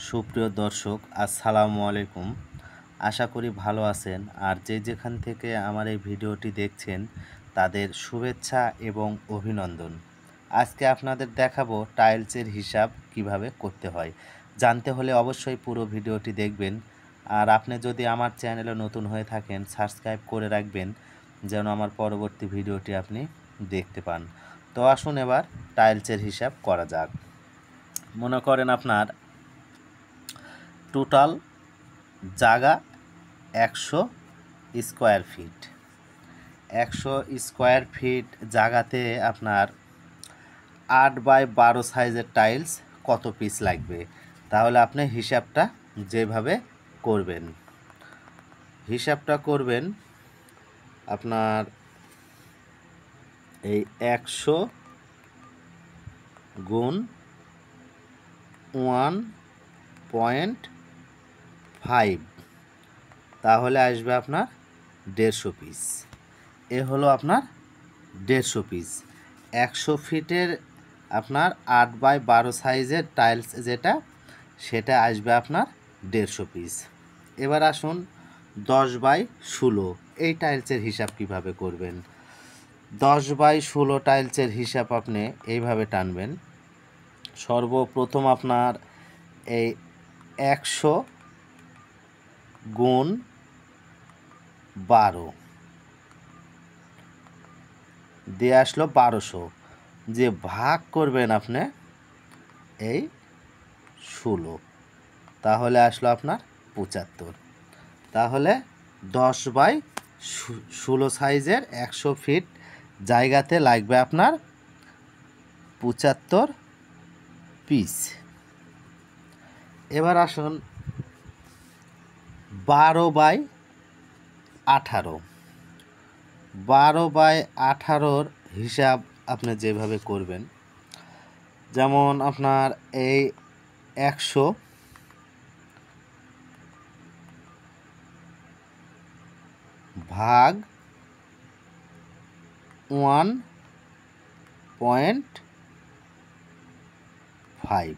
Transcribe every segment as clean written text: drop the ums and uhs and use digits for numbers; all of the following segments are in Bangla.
সুপ্রিয় দর্শক, আসসালামু আলাইকুম। আশা করি ভালো আছেন। আর যে যেখান থেকে আমার এই ভিডিওটি দেখছেন তাদের শুভেচ্ছা এবং অভিনন্দন। আজকে আপনাদের দেখাবো টাইলসের হিসাব কিভাবে করতে হয়। জানতে হলে অবশ্যই পুরো ভিডিওটি দেখবেন। আর আপনি যদি আমার চ্যানেলে নতুন হয়ে থাকেন, সাবস্ক্রাইব করে রাখবেন যেন আমার পরবর্তী ভিডিওটি আপনি দেখতে পান। তো আসুন এবার টাইলসের হিসাব করা যাক। মনে করেন আপনার টোটাল জায়গা 100 স্কোয়ার ফিট। 100 স্কোয়ার ফিট জায়গাতে আপনার 8x12 সাইজের টাইলস কত পিস লাগবে, তাহলে আপনি হিসাবটা করবেন আপনার এই 100 গুণ 1.5, তাহলে আসবে আপনার 150 পিস। এ হলো আপনার 150 পিস। 100 ফিটের আপনার 8x12 সাইজের টাইলস সেটা আসবে আপনার 150 পিস। এবার আসুন 10x16 এই টাইলসের হিসাব কিভাবে করবেন। 10x16 টাইলসের হিসাব আপনি এইভাবে টানবেন। সর্বপ্রথম আপনার এই 100 গুণ 12 দিয়ে আসলো 1200, যে ভাগ করবেন আপনি এই 16, তাহলে আসলো আপনার 75। তাহলে 10x16 সাইজের 100 ফিট জায়গাতে লাগবে আপনার 75 পিস। এবার আসুন 12x18। 12x18 হিসাব আপনি যেভাবে করবেন, যেমন আপনার এই 100 ভাগ 1.5,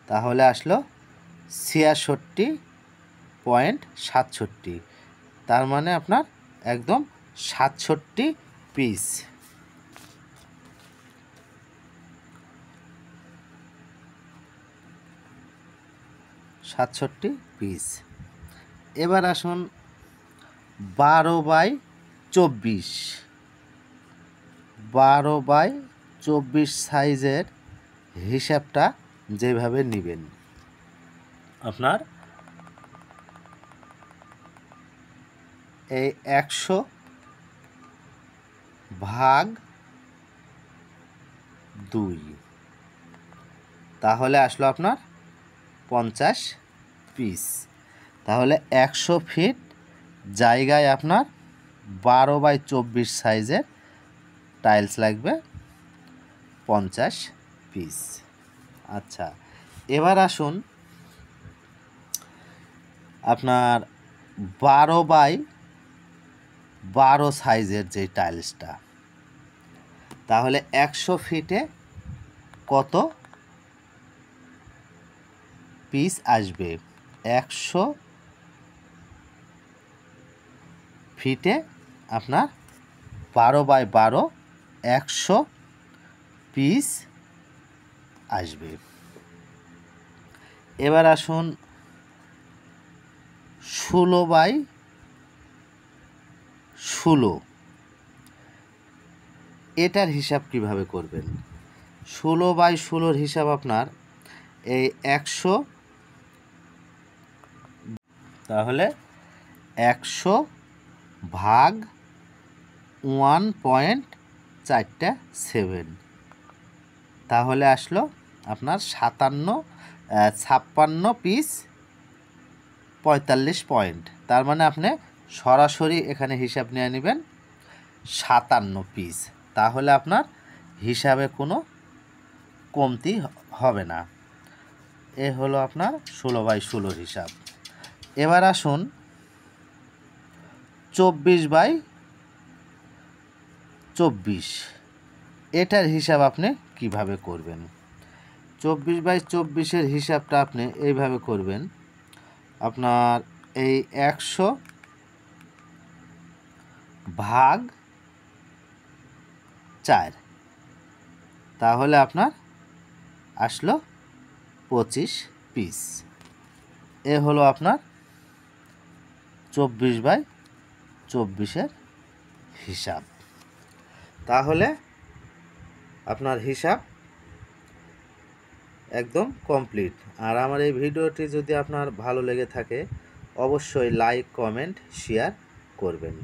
তাহলে আসলো 66.67, তার মানে আপনার একদম 67 পিস। এবার আসুন 12x24। 12x24 সাইজের হিসাবটা যেভাবে নেবেন, আপনার এই 100 ভাগ 2, তাহলে আসলো আপনার 50 পিস। তাহলে 100 ফিট জায়গায় আপনার 12x24 সাইজের টাইলস লাগবে 50 পিস। আচ্ছা, এবার আসুন আপনার 12x12 সাইজের যে টাইলসটা, তাহলে 100 ফিটে কত পিস আসবে। 100 ফিটে আপনার 12x12 100 পিস আসবে। এবার আসুন 16x16 এটার হিসাব কিভাবে করবেন। 16x16 হিসাব আপনার এই 100, তাহলে 100 ভাগ 1.47, তাহলে আসলো আপনার 56 পিস 45 পয়েন্ট। তার মানে আপনি সরাসরি এখানে হিসাব নিয়ে নেবেন 57 পিস, তাহলে আপনার হিসাবে কোনো কমতি হবে না। এ হলো আপনার 16x16 হিসাব। এবার আসুন 24x24 এটার হিসাব আপনি কিভাবে করবেন। 24/24 হিসাবটা আপনি এইভাবে করবেন। আপনার এই 100 ভাগ 4, তাহলে আপনার আসলো 25 পিস। এ হলো আপনার 24/24 হিসাব। তাহলে আপনার হিসাব একদম কমপ্লিট। আর আমার এই ভিডিওটি যদি আপনার ভালো লেগে থাকে অবশ্যই লাইক, কমেন্ট, শেয়ার করবেন।